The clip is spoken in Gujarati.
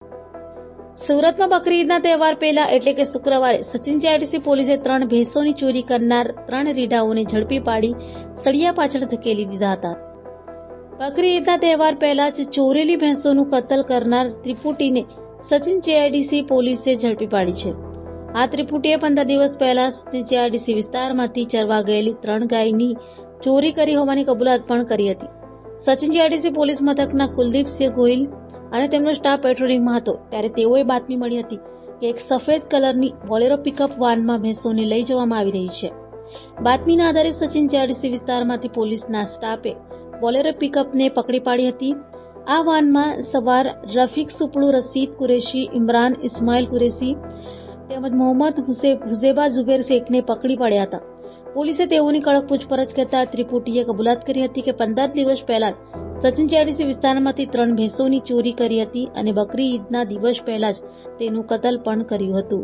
સુરતમાં બકરી ઈદના તહેવાર પહેલા એટલે કે શુક્રવારે સચિન જીઆઈડીસી પોલીસે 3 ભેંસોની ચોરી કરનાર 3 રીઢાઓને ઝડપી પાડી સળિયા પાછળ ધકેલી દીધા હતા. બકરી ઈદના તહેવાર પહેલા જ ચોરેલી ભેંસોનું કતલ કરનાર ત્રિપુટીને સચિન જીઆઈડીસી પોલીસે ઝડપી પાડી છે. આ ત્રિપુટીએ 15 દિવસ પહેલા જીઆઈડીસી વિસ્તારમાંથી ચરવા ગયેલી 3 ગાયની ચોરી કરી હોવાની કબૂલાત પણ કરી હતી. સચિન જીઆઈડીસી પોલીસ મથકના કુલદીપસિંહ ગોહિલ અને તેમનો સ્ટાફ પેટ્રોલિંગમાં હતો ત્યારે તેઓએ બાતમી મળી હતી કે એક સફેદ કલરની બોલેરો પિકઅપ વાનમાં ભેંસોને લઈ જવામાં આવી રહી છે. બાતમીના આધારે સચિન જીઆઈડીસી વિસ્તારમાંથી પોલીસના સ્ટાફે બોલેરો પિકઅપને પકડી પાડી હતી. આ વાનમાં સવાર રફીક સુપડુ, રશીદ કુરેશી, ઇમરાન ઇસ્માઇલ કુરેશી તેમજ મોહમ્મદ હુઝેબા ઝુબેર શેખને પકડી પાડ્યા હતા. પોલીસે તેઓની કડક પૂછપરછ કરતા ત્રિપુટીએ કબૂલાત કરી હતી કે 15 દિવસ પહેલા સચિન જીઆઈડીસી વિસ્તારમાંથી 3 ભેંસોની ચોરી કરી હતી અને બકરી ઈદના દિવસ પહેલા જ તેનું કતલ પણ કર્યું હતું.